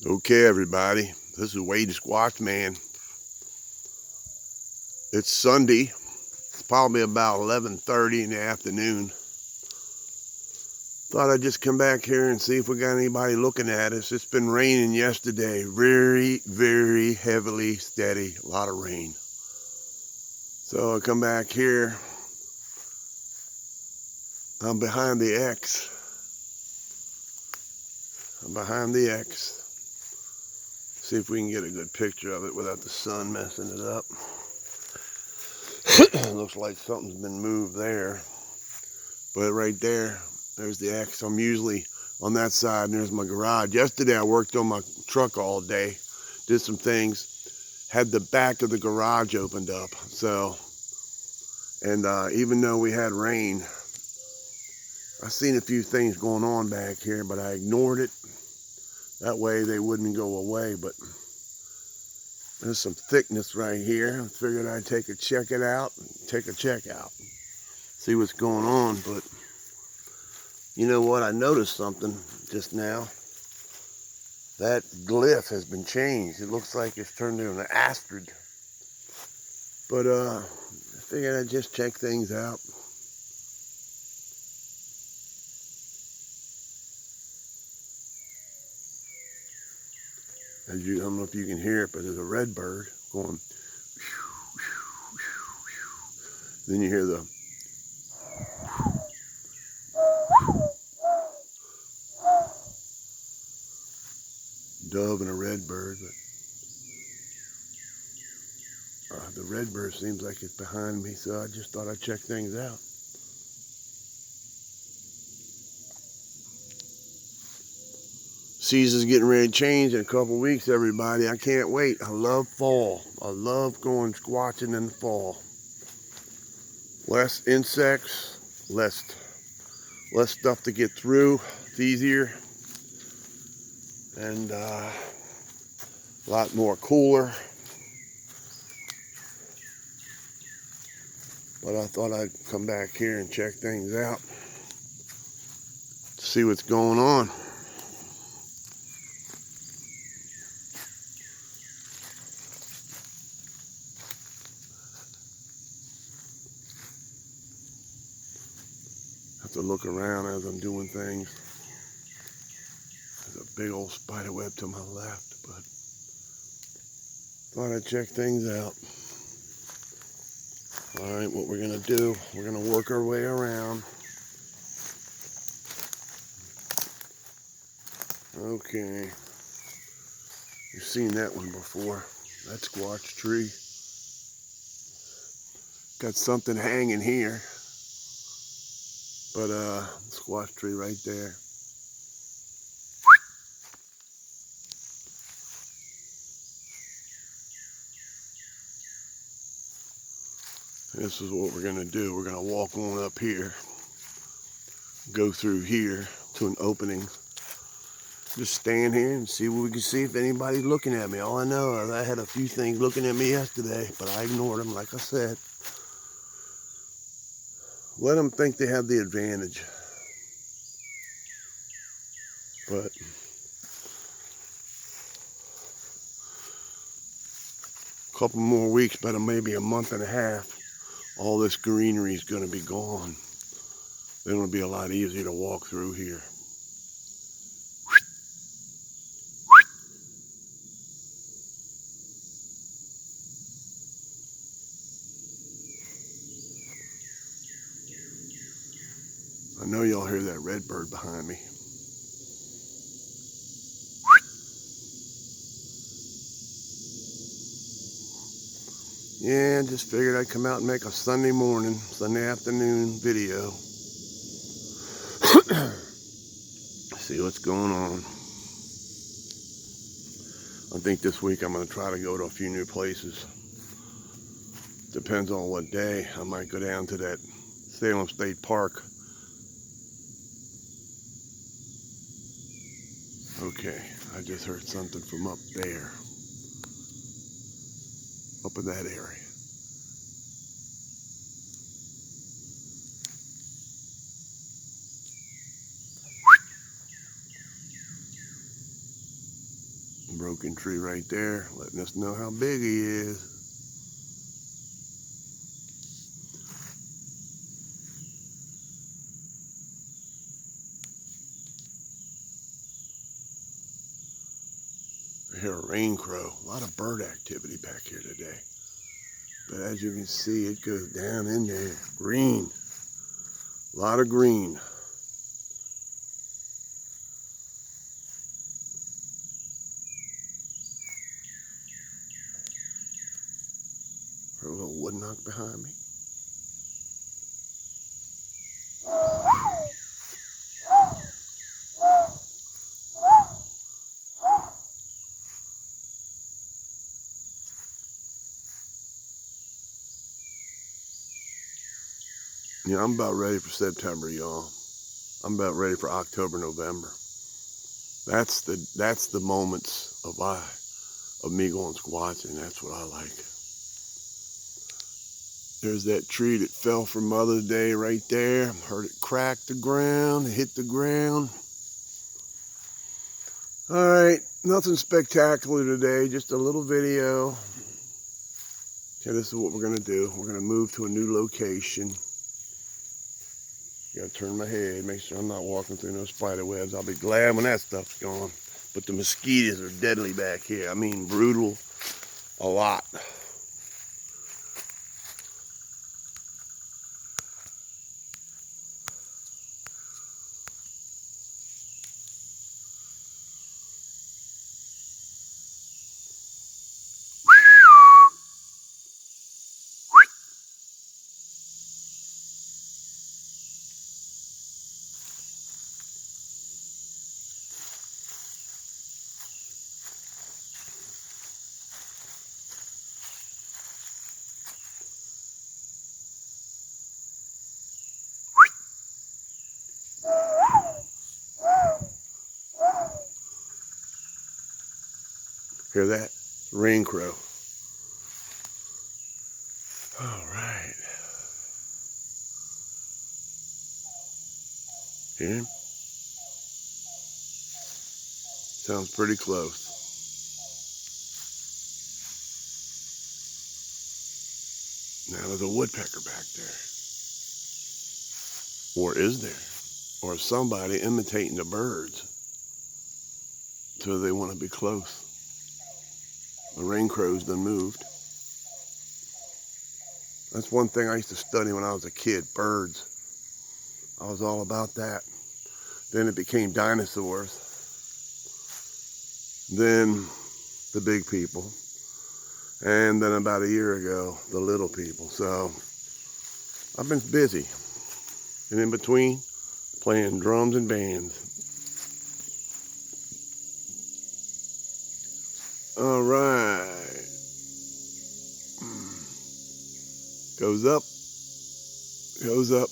Okay, everybody, this is Wade Squatchmann. It's Sunday. It's probably about 11:30 in the afternoon. Thought I'd just come back here and see if we got anybody looking at us. It's been raining yesterday, very, very heavily, steady, a lot of rain. So I come back here. I'm behind the X. See if we can get a good picture of it without the sun messing it up. Looks like something's been moved there. But right there's the X. I'm usually on that side, and there's my garage. Yesterday I worked on my truck all day, did some things, had the back of the garage opened up. So, and even though we had rain, I seen a few things going on back here, but I ignored it. That way they wouldn't go away. But there's some thickness right here. I figured I'd take a check out, see what's going on. But you know what? I noticed something just now. That glyph has been changed. It looks like it's turned into an asterisk. But I figured I'd just check things out. I don't know if you can hear it, but there's a red bird going. Then you hear the dove and a red bird. But the red bird seems like it's behind me, so I just thought I'd check things out. Season's getting ready to change in a couple weeks, everybody. I can't wait. I love fall. I love going squatching in the fall. Less insects, less stuff to get through. It's easier. And a lot more cooler. But I thought I'd come back here and check things out. See what's going on. Have to look around as I'm doing things. There's a big old spider web to my left, but thought I'd check things out. All right, what we're gonna do, we're gonna work our way around. Okay, you've seen that one before. That squash tree. Got something hanging here, but squash tree right there. This is what we're gonna do. We're gonna walk on up here, go through here to an opening. Just stand here and see what we can see if anybody's looking at me. All I know is I had a few things looking at me yesterday, but I ignored them, like I said. Let them think they have the advantage. But a couple more weeks, but maybe a month and a half, all this greenery is going to be gone. Then it'll be a lot easier to walk through here. I know y'all hear that red bird behind me. Yeah, just figured I'd come out and make a Sunday afternoon video. See what's going on. I think this week I'm going to try to go to a few new places. Depends on what day. I might go down to that Salem State Park. Okay, I just heard something from up there. Up in that area. Broken tree right there, letting us know how big he is. I hear a rain crow. A lot of bird activity back here today. But as you can see, it goes down in there. Green. A lot of green. Heard a little wood knock behind me. Yeah, I'm about ready for September, y'all. I'm about ready for October, November. That's the moments of me going squatching. That's what I like. There's that tree that fell for Mother's Day right there. Heard it crack the ground, hit the ground. All right, nothing spectacular today, just a little video. Okay, this is what we're gonna do. We're gonna move to a new location. Gotta turn my head, make sure I'm not walking through no spider webs. I'll be glad when that stuff's gone. But the mosquitoes are deadly back here. I mean, brutal, a lot. Hear that? Rain crow. All right. Hear him? Sounds pretty close. Now there's a woodpecker back there. Or is there? Or is somebody imitating the birds so they want to be close? The rain crow's done moved. That's one thing I used to study when I was a kid, birds. I was all about that. Then it became dinosaurs. Then the big people. And then about a year ago, the little people. So I've been busy. And in between, playing drums and bands. All right. Goes up, goes up,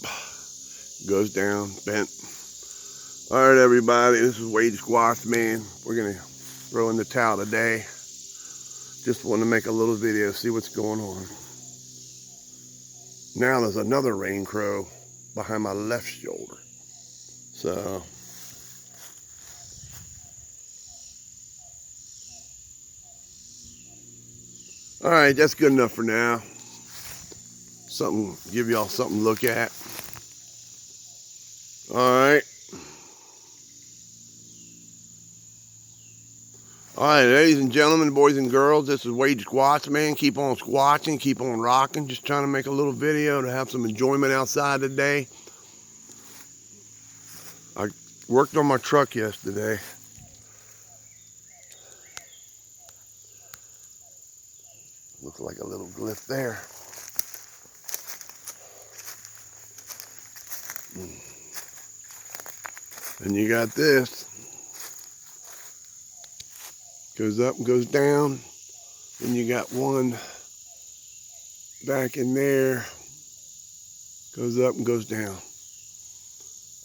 goes down, bent. All right, everybody, this is Wade Squatchmann. We're gonna throw in the towel today. Just want to make a little video, see what's going on. Now there's another rain crow behind my left shoulder. So, all right, that's good enough for now. Give y'all something to look at. All right. All right, ladies and gentlemen, boys and girls, this is Wade Squatchmann. Keep on squatching, keep on rocking. Just trying to make a little video to have some enjoyment outside today. I worked on my truck yesterday. Looks like a little glyph there. And you got this. Goes up and goes down. Then you got one back in there. Goes up and goes down.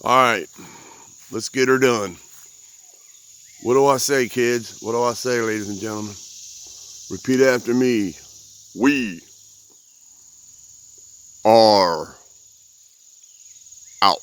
All right, let's get her done. What do I say, kids? What do I say, ladies and gentlemen? Repeat after me. We are out.